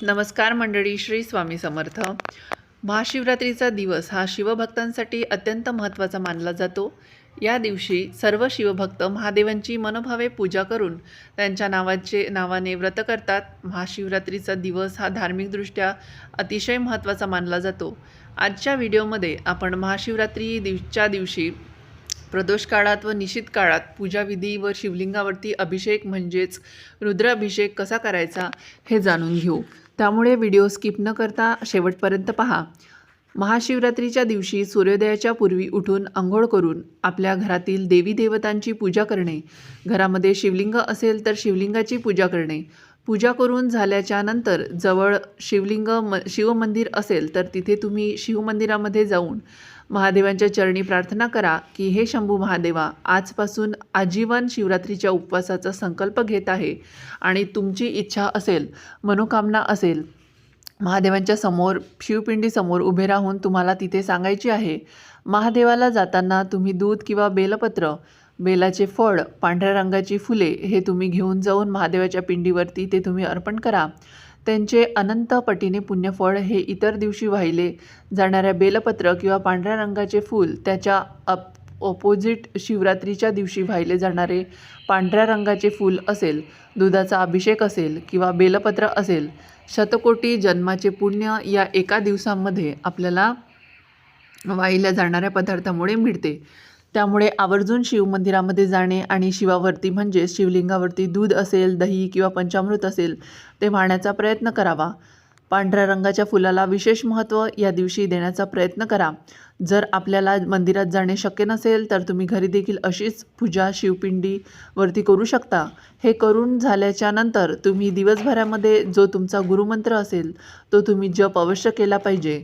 नमस्कार मंडळी, श्री स्वामी समर्थ. महाशिवरात्रीचा दिवस हा शिवभक्तांसाठी अत्यंत महत्त्वाचा मानला जातो. या दिवशी सर्व शिवभक्त महादेवांची मनोभावे पूजा करून त्यांच्या नावाने व्रत करतात. महाशिवरात्रीचा दिवस हा धार्मिकदृष्ट्या अतिशय महत्त्वाचा मानला जातो. आजच्या व्हिडिओमध्ये आपण महाशिवरात्रीच्या दिवशी प्रदोष काळात व निशित काळात पूजाविधी व शिवलिंगावरती अभिषेक म्हणजेच रुद्राभिषेक कसा करायचा हे जाणून घेऊ. त्यामुळे व्हिडिओ स्किप न करता शेवटपर्यंत पहा. महाशिवरात्रीच्या दिवशी सूर्योदयाच्या पूर्वी उठून अंघोळ करून आपल्या घरातील देवी देवतांची पूजा करणे, घरामध्ये शिवलिंग असेल तर शिवलिंगाची पूजा करणे, पूजा करून झाल्याच्या नंतर जवळ शिवमंदिर असेल तर तिथे तुम्ही शिवमंदिरामध्ये जाऊन महादेवांच्या चरणी प्रार्थना करा की हे शंभू महादेवा, आजपासून आजीवन शिवरात्रीच्या उपवासाचा संकल्प घेत आहे आणि तुमची इच्छा असेल, मनोकामना असेल, महादेवांच्या समोर शिवपिंडीसमोर उभे राहून तुम्हाला तिथे सांगायची आहे. महादेवाला जाताना तुम्ही दूध किंवा बेलपत्र, बेलाचे फळ, पांढऱ्या रंगाची फुले हे तुम्ही घेऊन जाऊन महादेवाच्या पिंडीवरती ते तुम्ही अर्पण करा. त्यांचे अनंत पटीने पुण्यफळ हे इतर दिवशी वाहिले जाणाऱ्या बेलपत्र किंवा पांढऱ्या रंगाचे फूल, त्याच्या ऑपोजिट शिवरात्रीच्या दिवशी वाहिले जाणारे पांढऱ्या रंगाचे फूल असेल, दुधाचा अभिषेक असेल किंवा बेलपत्र असेल, शतकोटी जन्माचे पुण्य या एका दिवसामध्ये आपल्याला वाहिल्या जाणाऱ्या पदार्थामुळे मिळते. त्यामुळे आवर्जून शिवमंदिरामध्ये जाणे आणि शिवावरती म्हणजे शिवलिंगावरती दूध असेल, दही किंवा पंचामृत असेल ते वाहण्याचा प्रयत्न करावा. पांढऱ्या रंगाच्या फुलाला विशेष महत्त्व या दिवशी देण्याचा प्रयत्न करा. जर आपल्याला मंदिरात जाणे शक्य नसेल तर तुम्ही घरी देखील अशीच पूजा शिवपिंडीवरती करू शकता. हे करून झाल्याच्या नंतर तुम्ही दिवसभरामध्ये जो तुमचा गुरुमंत्र असेल तो तुम्ही जप अवश्य केला पाहिजे.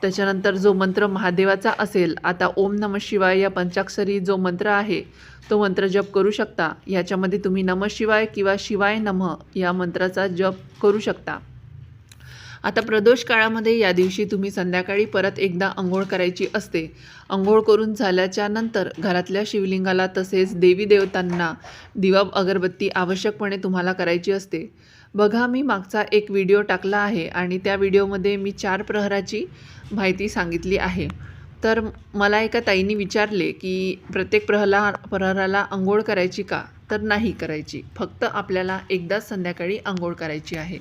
त्याच्यानंतर जो मंत्र महादेवाचा असेल, आता ओम नमः शिवाय या पंचाक्षरी जो मंत्र आहे तो मंत्र जप करू शकता. याच्यामध्ये तुम्ही नमः शिवाय किंवा शिवाय नमः या मंत्राचा जप करू शकता. आता प्रदोष काळामध्ये या दिवशी तुम्ही संध्याकाळी परत एकदा अंघोळ करायची असते. अंघोळ करून झाल्याच्या नंतर घरातल्या शिवलिंगाला तसेच देवी देवतांना दिवा अगरबत्ती आवश्यकपणे तुम्हाला करायची असते. बघा, मी मागचा एक व्हिडिओ टाकला आहे आणि त्या व्हिडिओमध्ये मी 4 प्रहराची माहिती सांगितली आहे. तर मला एका ताईंनी विचारले की प्रत्येक प्रहराला अंघोळ करायची का? तर नाही करायची, फक्त आपल्याला एकदाच संध्याकाळी अंघोळ करायची आहे.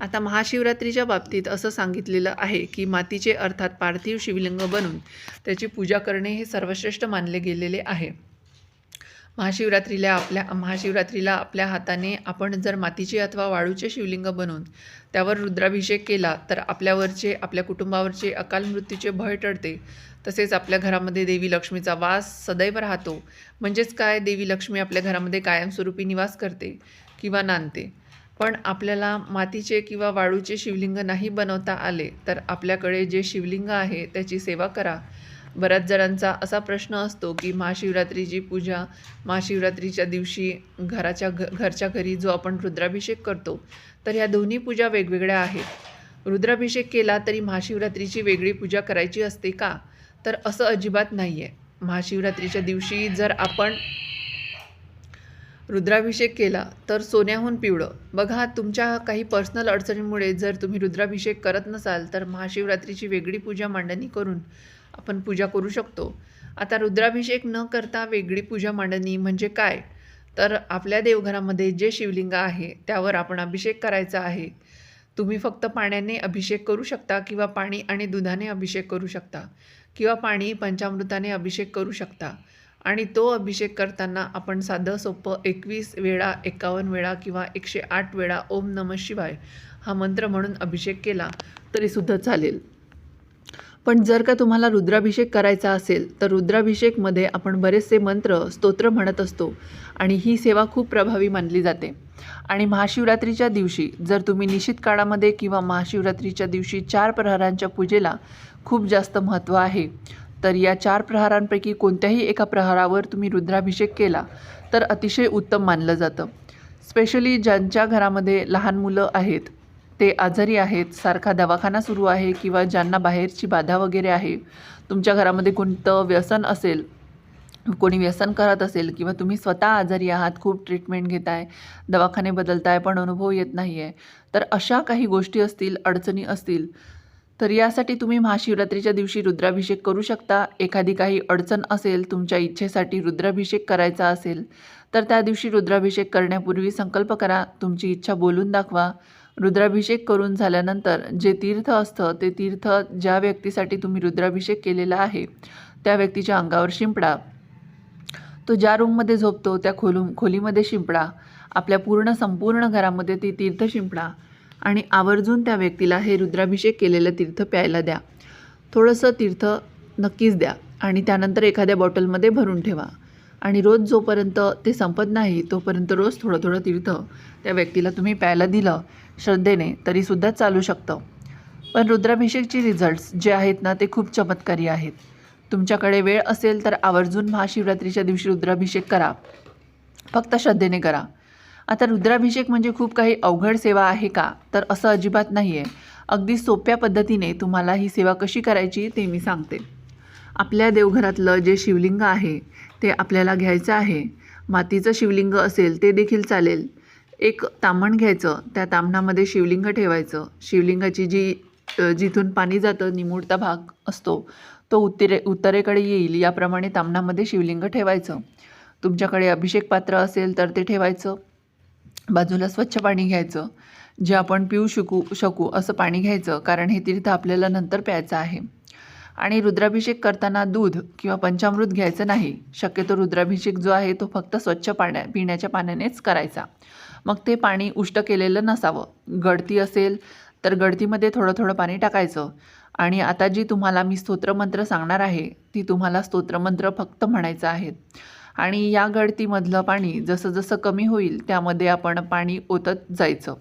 आता महाशिवरात्रीच्या बाबतीत असं सांगितलेलं आहे की मातीचे अर्थात पार्थिव शिवलिंग बनवून त्याची पूजा करणे हे सर्वश्रेष्ठ मानले गेलेले आहे. महाशिवरात्रीला आपल्या हाताने आपण जर मातीचे अथवा वाळूचे शिवलिंग बनवून त्यावर रुद्राभिषेक केला तर आपल्या कुटुंबावरचे अकाल मृत्यूचे भय टळते. तसेच आपल्या घरामध्ये देवी लक्ष्मीचा वास सदैव राहतो. म्हणजेच काय, देवी लक्ष्मी आपल्या घरामध्ये कायमस्वरूपी निवास करते किंवा नांदते. पण आपल्याला मातीचे किंवा वाळूचे शिवलिंग नाही बनवता आले तर आपल्याकडे जे शिवलिंग आहे त्याची सेवा करा. बऱ्याच जणांचा असा प्रश्न असतो की महाशिवरात्रीची पूजा, महाशिवरात्रीच्या दिवशी घरच्या घरी जो आपण रुद्राभिषेक करतो तर या दोन्ही पूजा वेगवेगळ्या आहेत. रुद्राभिषेक केला तरी महाशिवरात्रीची वेगळी पूजा करायची असते का? तर असं अजिबात नाही आहे. महाशिवरात्रीच्या दिवशी जर आपण रुद्राभिषेक केला तर सोन्याहून पिवळं. बघा, तुमच्या काही पर्सनल अडचणीमुळे जर तुम्ही रुद्राभिषेक करत नसाल तर महाशिवरात्रीची वेगळी पूजा मांडणी करून आपण पूजा करू शकतो. आता रुद्राभिषेक न करता वेगळी पूजा मांडणी म्हणजे काय? तर आपल्या देवघरामध्ये जे शिवलिंग आहे त्यावर आपण अभिषेक करायचा आहे. तुम्ही फक्त पाण्याने अभिषेक करू शकता किंवा पाणी आणि दुधाने अभिषेक करू शकता किंवा पाणी पंचामृताने अभिषेक करू शकता. आणि तो अभिषेक करताना आपण साधं सोपं 21 वेळा, 51 वेळा किंवा 108 वेळा ओम नमः शिवाय हा मंत्र म्हणून अभिषेक केला तरीसुद्धा चालेल. पण जर का तुम्हाला रुद्राभिषेक करायचा असेल तर रुद्राभिषेकमध्ये आपण बरेचसे मंत्र, स्तोत्र म्हणत असतो आणि ही सेवा खूप प्रभावी मानली जाते. आणि महाशिवरात्रीच्या दिवशी जर तुम्ही निशित काळामध्ये किंवा महाशिवरात्रीच्या दिवशी 4 प्रहरांच्या पूजेला खूप जास्त महत्त्व आहे. तर या 4 प्रहरांपैकी कोणत्याही एका प्रहरावर तुम्ही रुद्राभिषेक केला तर अतिशय उत्तम मानलं जातं. स्पेशली ज्यांच्या घरामध्ये लहान मुलं आहेत, ते आजारी आहेत, सारखा दवाखाना सुरू आहे किंवा ज्यांना बाहेरची बाधा वगैरे आहे, तुमच्या घरामध्ये कोणतं व्यसन असेल कोणी व्यसन करत असेल किंवा तुम्ही स्वतः आजारी आहात, खूप ट्रीटमेंट घेताय, दवाखाने बदलताय पण अनुभव येत नाही आहे, तर अशा काही गोष्टी असतील, अडचणी असतील, तर यासाठी तुम्ही महाशिवरात्रीच्या दिवशी रुद्राभिषेक करू शकता. एखादी काही अडचण असेल, तुमच्या इच्छेसाठी रुद्राभिषेक करायचा असेल, तर त्या दिवशी रुद्राभिषेक करण्यापूर्वी संकल्प करा, तुमची इच्छा बोलून दाखवा. रुद्राभिषेक करून झाल्यानंतर जे तीर्थ असतं, ते तीर्थ ज्या व्यक्तीसाठी तुम्ही रुद्राभिषेक केलेला आहे, त्या व्यक्तीच्या अंगावर शिंपडा. तो ज्या रूममध्ये झोपतो त्या खोलीमध्ये शिंपडा. आपल्या संपूर्ण घरामध्ये ती तीर्थ शिंपडा आणि आवर्जून त्या व्यक्तीला हे रुद्राभिषेक केलेलं तीर्थ प्यायला द्या. थोडंसं तीर्थ नक्कीच द्या आणि त्यानंतर एखाद्या बॉटलमध्ये भरून ठेवा आणि रोज जोपर्यंत ते संपत नाही तोपर्यंत रोज थोडं थोडं तीर्थ त्या व्यक्तीला तुम्ही प्यायला दिलं श्रद्धेने तरीसुद्धा चालू शकतं. पण रुद्राभिषेकचे रिझल्ट्स जे आहेत ना, ते खूप चमत्कारी आहेत. तुमच्याकडे वेळ असेल तर आवर्जून महाशिवरात्रीच्या दिवशी रुद्राभिषेक करा, फक्त श्रद्धेने करा. आता रुद्राभिषेक म्हणजे खूप काही अवघड सेवा आहे का, तर असं अजिबात नाही आहे. अगदी सोप्या पद्धतीने तुम्हाला ही सेवा कशी करायची ते मी सांगते. आपल्या देवघरातलं जे शिवलिंग आहे ते आपल्याला घ्यायचं आहे. मातीचं शिवलिंग असेल ते देखील चालेल. एक ताम्हण घ्यायचं, त्या ताम्हणामध्ये शिवलिंग ठेवायचं. शिवलिंगाची जिथून पाणी जातं निमुळता भाग असतो तो उत्तरेकडे येईल याप्रमाणे ताम्हणामध्ये शिवलिंग ठेवायचं. तुमच्याकडे अभिषेक पात्र असेल तर ते ठेवायचं. बाजूला स्वच्छ पाणी घ्यायचं, जे आपण पिऊ शकू असं पाणी घ्यायचं, कारण हे तीर्थ आपल्याला नंतर प्यायचं आहे. आणि रुद्राभिषेक करताना दूध किंवा पंचामृत घ्यायचं नाही. शक्यतो रुद्राभिषेक जो आहे तो फक्त स्वच्छ पिण्याच्या पाण्यानेच करायचा. मग ते पाणी उष्ट केलेलं नसावं. गळती असेल तर गळतीमध्ये थोडं थोडं पाणी टाकायचं. आणि आता जी तुम्हाला मी स्तोत्रमंत्र सांगणार आहे ती तुम्हाला स्तोत्रमंत्र फक्त म्हणायचं आहे. आणि या गळतीमधलं पाणी जसं जसं कमी होईल त्यामध्ये आपण पाणी ओतत जायचं.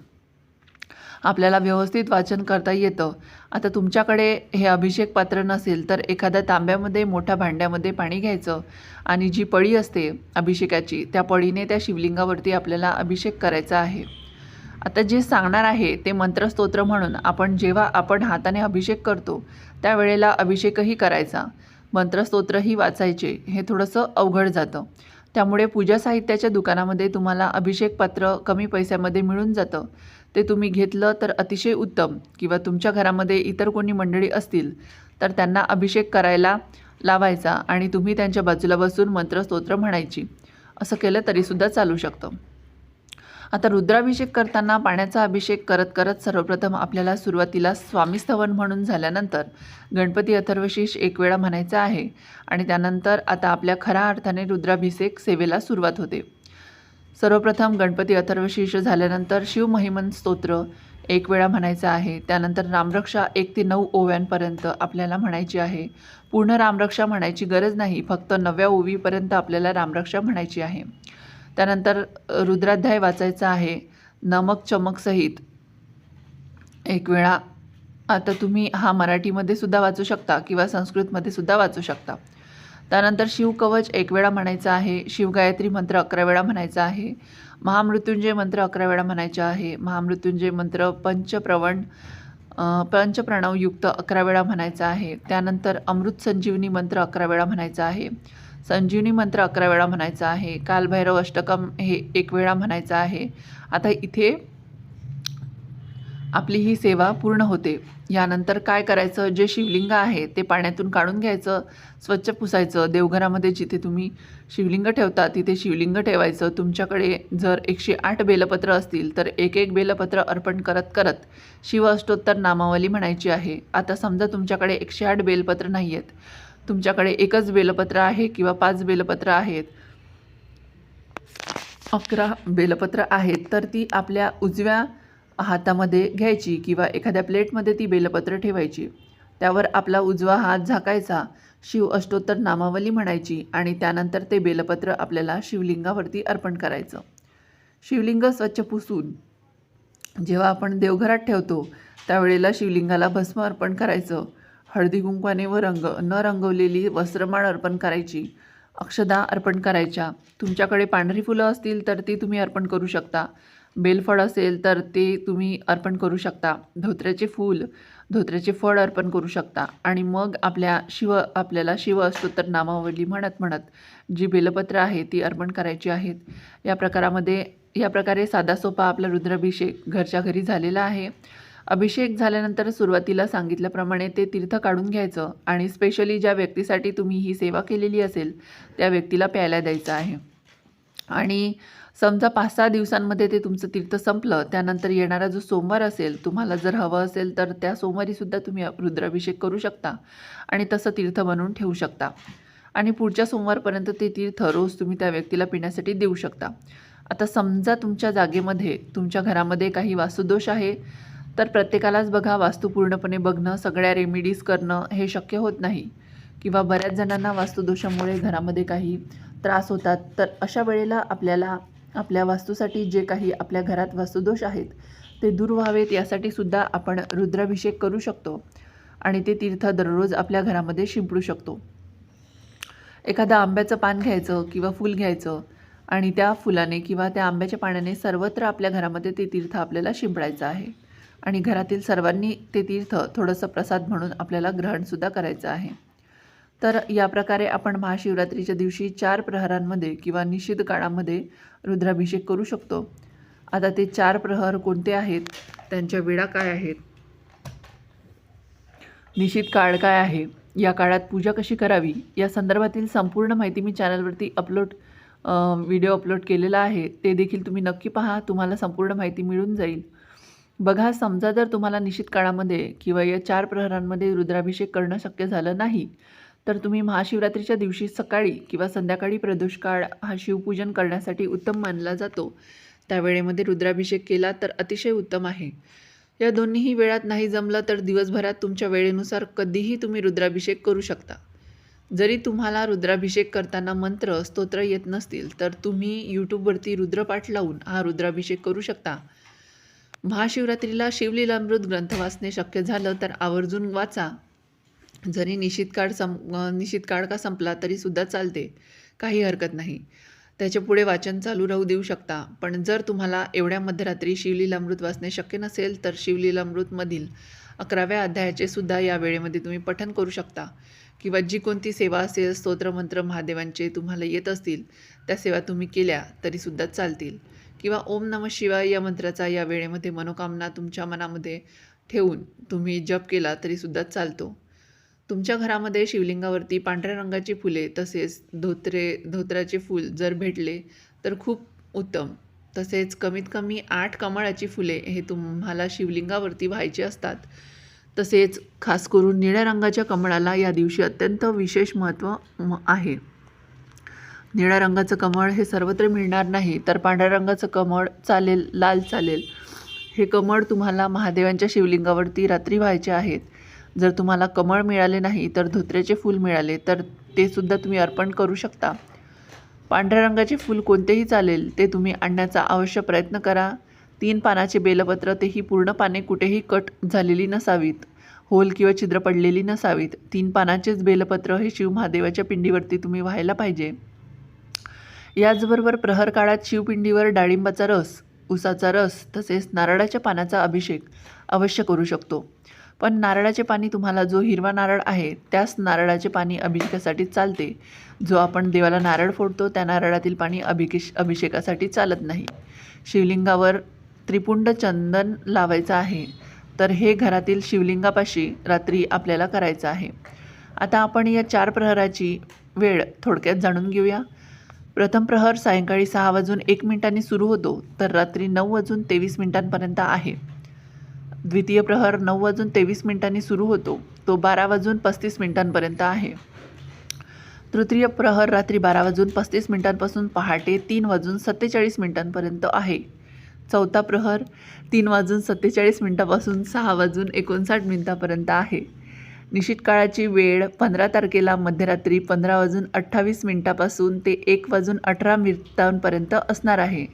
आपल्याला व्यवस्थित वाचन करता येतं. आता तुमच्याकडे हे अभिषेक पात्र नसेल तर एखाद्या तांब्यामध्ये मोठ्या भांड्यामध्ये पाणी घ्यायचं आणि जी पळी असते अभिषेकाची त्या पळीने त्या शिवलिंगावरती आपल्याला अभिषेक करायचा आहे. आता जे सांगणार आहे ते मंत्रस्तोत्र म्हणून जेव्हा आपण हाताने अभिषेक करतो त्यावेळेला अभिषेकही करायचा, मंत्रस्तोत्रही वाचायचे. हे थोडंसं अवघड जातं. त्यामुळे पूजा साहित्याच्या दुकानामध्ये तुम्हाला अभिषेक पात्र कमी पैशामध्ये मिळून जातं. ते तुम्ही घेतलं तर अतिशय उत्तम. किंवा तुमच्या घरामध्ये इतर कोणी मंडळी असतील तर त्यांना अभिषेक करायला लावायचा आणि तुम्ही त्यांच्या बाजूला बसून मंत्रस्तोत्र म्हणायची. असं केलं तरीसुद्धा चालू शकतं. आता रुद्राभिषेक करताना पाण्याचा अभिषेक करत करत सर्वप्रथम आपल्याला सुरुवातीला स्वामीस्तवन म्हणून झाल्यानंतर गणपती अथर्वशीर्ष एक वेळा म्हणायचा आहे आणि त्यानंतर आता आपल्या खऱ्या अर्थाने रुद्राभिषेक सेवेला सुरुवात होते. सर्वप्रथम गणपती अथर्वशीर्ष झाल्यानंतर शिवमहिमन स्तोत्र एक वेळा म्हणायचं आहे. त्यानंतर रामरक्षा 1 ते 9 ओव्यांपर्यंत आपल्याला म्हणायची आहे. पूर्ण रामरक्षा म्हणायची गरज नाही, फक्त 9व्या ओवीपर्यंत आपल्याला रामरक्षा म्हणायची आहे. त्यानंतर रुद्राध्याय वाचायचा आहे नमक चमक सहित एक वेळा. आता तुम्ही हा मराठीमध्ये सुद्धा वाचू शकता किंवा संस्कृतमध्ये सुद्धा वाचू शकता. त्यानंतर शिवकवच एक वेळा म्हणायचं आहे. शिवगायत्री मंत्र 11 वेळा म्हणायचा आहे. महामृत्युंजय मंत्र 11 वेळा म्हणायचा आहे. महामृत्युंजय मंत्र पंचप्रणवयुक्त 11 वेळा म्हणायचा आहे. त्यानंतर अमृत संजीवनी मंत्र 11 वेळा म्हणायचा आहे. संजीवनी मंत्र 11 वेळा म्हणायचा आहे. कालभैरव अष्टकम हे 1 वेळा म्हणायचं आहे. आता इथे आपली ही सेवा पूर्ण होते. यानंतर काय करायचं, जे शिवलिंग आहे ते पाण्यातून काढून घ्यायचं, स्वच्छ पुसायचं. देवघरामध्ये जिथे तुम्ही शिवलिंग ठेवता तिथे शिवलिंग ठेवायचं. तुमच्याकडे जर 108 बेलपत्र असतील तर एक एक बेलपत्र अर्पण करत करत शिव अष्टोत्तर नामावली म्हणायची आहे. आता समजा तुमच्याकडे 108 बेलपत्र नाही आहेत, तुमच्याकडे एकच बेलपत्र आहे किंवा 5 बेलपत्र आहेत, 11 बेलपत्र आहेत, तर ती आपल्या उजव्या हातामध्ये घ्यायची किंवा एखाद्या प्लेटमध्ये ती बेलपत्र ठेवायची. त्यावर आपला उजवा हात झाकायचा, शिव अष्टोत्तर नामावली म्हणायची आणि त्यानंतर ते बेलपत्र आपल्याला शिवलिंगावरती अर्पण करायचं. शिवलिंग स्वच्छ पुसून जेव्हा आपण देवघरात ठेवतो त्यावेळेला शिवलिंगाला भस्म अर्पण करायचं. हळदी कुंकवाने व न रंगवलेली वस्त्रमाळ अर्पण करायची. अक्षदा अर्पण करायच्या. तुमच्याकडे पांढरी फुलं असतील तर ती तुम्ही अर्पण करू शकता. बेलफळ असेल तर ते तुम्ही अर्पण करू शकता. धोत्र्याचे फूल, धोत्र्याचे फळ अर्पण करू शकता आणि मग आपल्याला शिव अष्टोत्तर नामावली म्हणत म्हणत जी बेलपत्र आहे ती अर्पण करायची आहेत. या प्रकारे साधा सोपा आपला रुद्राभिषेक घरच्या घरी झालेला आहे. अभिषेक झाल्यानंतर सुरुवातीला सांगितल्याप्रमाणे ते तीर्थ काढून घ्यायचं आणि स्पेशली ज्या व्यक्तीसाठी तुम्ही ही सेवा केलेली असेल त्या व्यक्तीला प्यायला द्यायचं आहे. आणि समजा 5-6 दिवसांमध्ये ते तुमचं तीर्थ संपलं, त्यानंतर येणारा जो सोमवार असेल, तुम्हाला जर हवं असेल तर त्या सोमवारीसुद्धा तुम्ही रुद्राभिषेक करू शकता आणि तसं तीर्थ बनवून ठेवू शकता आणि पुढच्या सोमवारपर्यंत ते तीर्थ रोज तुम्ही त्या व्यक्तीला पिण्यासाठी देऊ शकता. आता समजा तुमच्या जागेमध्ये, तुमच्या घरामध्ये काही वास्तुदोष आहे, तर प्रत्येकालाच बघा वास्तू पूर्णपणे बघणं, सगळ्या रेमेडीज करणं हे शक्य होत नाही किंवा बऱ्याच जणांना वास्तुदोषामुळे घरामध्ये काही त्रास होतात. तर अशा वेळेला आपल्याला आपल्या वास्तूसाठी जे काही आपल्या घरात वास्तुदोष आहेत ते दूर व्हावेत यासाठी सुद्धा आपण रुद्राभिषेक करू शकतो आणि ते तीर्थ दररोज आपल्या घरामध्ये शिंपडू शकतो. एखादं आंब्याचं पान घ्यायचं किंवा फूल घ्यायचं आणि त्या फुलाने किंवा त्या आंब्याच्या पाण्याने सर्वत्र आपल्या घरामध्ये ते तीर्थ आपल्याला शिंपडायचं आहे आणि घरातील सर्वांनी ते तीर्थ थोडंसं प्रसाद म्हणून आपल्याला ग्रहणसुद्धा करायचं आहे. तर या प्रकारे आपण महाशिवरात्रीच्या दिवशी 4 प्रहरांमध्ये किंवा निषिद्ध काळामध्ये रुद्राभिषेक करू शकतो. आता ते 4 प्रहर कोणते आहेत, त्यांच्या वेळा काय आहेत, निषिद्ध काळ काय आहे, या काळात पूजा कशी करावी, या संदर्भातील संपूर्ण माहिती मी चॅनलवरती व्हिडिओ अपलोड केलेला आहे. ते देखील तुम्ही नक्की पहा, तुम्हाला संपूर्ण माहिती मिळून जाईल. बघा, समजा जर तुम्हाला निश्चित काळामध्ये किंवा या 4 प्रहरांमध्ये रुद्राभिषेक करणं शक्य झालं नाही, तर तुम्ही महाशिवरात्रीच्या दिवशी सकाळी किंवा संध्याकाळी प्रदोष काळ हा शिवपूजन करण्यासाठी उत्तम मानला जातो. त्या वेळेमध्ये रुद्राभिषेक केला तर अतिशय उत्तम आहे. या दोन्हीही वेळात नाही जमलं तर दिवसभरात तुमच्या वेळेनुसार कधीही तुम्ही रुद्राभिषेक करू शकता. जरी तुम्हाला रुद्राभिषेक करताना मंत्र, स्तोत्र येत नसतील तर तुम्ही यूट्यूबवरती रुद्रपाठ लावून हा रुद्राभिषेक करू शकता. महाशिवरात्रीला शिवलीलामृत ग्रंथ वाचणे शक्य झालं तर आवर्जून वाचा. जरी निश्चित काळ का संपला तरीसुद्धा चालते, काही हरकत नाही. त्याच्या पुढे वाचन चालू राहू देऊ शकता. पण जर तुम्हाला एवढ्या मध्यरात्री शिवलीलामृत वाचणे शक्य नसेल तर शिवलीलामृतमधील 11व्या अध्यायाचे सुद्धा या वेळेमध्ये तुम्ही पठण करू शकता किंवा जी कोणती सेवा असेल, स्तोत्रमंत्र महादेवांचे तुम्हाला येत असतील त्या सेवा तुम्ही केल्या तरीसुद्धा चालतील किंवा ओम नमः शिवाय या मंत्राचा या वेळेमध्ये मनोकामना तुमच्या मनामध्ये ठेवून तुम्ही जप केला तरीसुद्धा चालतो. तुमच्या घरामध्ये शिवलिंगावरती पांढऱ्या रंगाची फुले तसेच धोत्र्याचे फूल जर भेटले तर खूप उत्तम. तसेच कमीत कमी 8 कमळाची फुले हे तुम्हाला शिवलिंगावरती व्हायचे असतात. तसेच खास करून निळ्या रंगाच्या कमळाला या दिवशी अत्यंत विशेष महत्त्व आहे. निळ्या रंगाचं कमळ हे सर्वत्र मिळणार नाही, तर पांढऱ्या रंगाचं कमळ चालेल, लाल चालेल. हे कमळ तुम्हाला महादेवांच्या शिवलिंगावरती रात्री व्हायचे आहेत. जर तुम्हाला कमळ मिळाले नाही तर धोत्र्याचे फूल मिळाले तर ते सुद्धा तुम्ही अर्पण करू शकता. पांढऱ्या रंगाचे फूल कोणतेही चालेल, ते तुम्ही आणण्याचा अवश्य प्रयत्न करा. 3 पानाचे बेलपत्र, तेही पूर्ण पाने कुठेही कट झालेली नसावीत, होल किंवा छिद्र पडलेली नसावीत. 3 पानाचेच बेलपत्र हे शिव महादेवाच्या पिंडीवरती तुम्ही व्हायला पाहिजे. याचबरोबर प्रहर काळात शिवपिंडीवर डाळिंबाचा रस, उसाचा रस तसेच नारळाच्या पानाचा अभिषेक अवश्य करू शकतो. पण नारळाचे पाणी तुम्हाला जो हिरवा नारळ आहे त्याच नारळाचे पाणी अभिषेकासाठी चालते. जो आपण देवाला नारळ फोडतो त्या नारळातील पाणी अभिषेकासाठी चालत नाही. शिवलिंगावर त्रिपुंड चंदन लावायचं आहे, तर हे घरातील शिवलिंगापाशी रात्री आपल्याला करायचं आहे. आता आपण या 4 प्रहराची वेळ थोडक्यात जाणून घेऊया. प्रथम प्रहर सायंकाळी 6:01 सुरू होतो तर रात्री 9:23 आहे. द्वितीय प्रहर 9:23 सुरू होतो, तो 12:35 आहे. तृतीय प्रहर रात्री 12:35 पहाटे 3:47 आहे. चौथा प्रहर 3:47 6:59 आहे. निश्चित काळाची वेळ 15 तारखेला मध्यरात्री 15:28 ते 1:18 असणार आहे.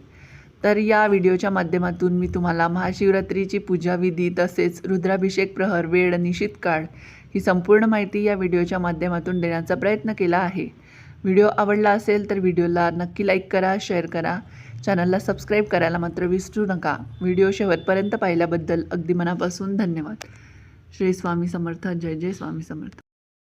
तर या व्हिडिओच्या माध्यमातून मी तुम्हाला महाशिवरात्रीची पूजाविधी तसेच रुद्राभिषेक प्रहर, वेळ, निश्चित काळ ही संपूर्ण माहिती या व्हिडिओच्या माध्यमातून देण्याचा प्रयत्न केला आहे. व्हिडिओ आवडला असेल तर व्हिडिओला नक्की लाईक करा, शेअर करा. चॅनलला सबस्क्राईब करायला मात्र विसरू नका. व्हिडिओ शेवटपर्यंत पाहिल्याबद्दल अगदी मनापासून धन्यवाद. श्री स्वामी समर्थ. जय जय स्वामी समर्थ.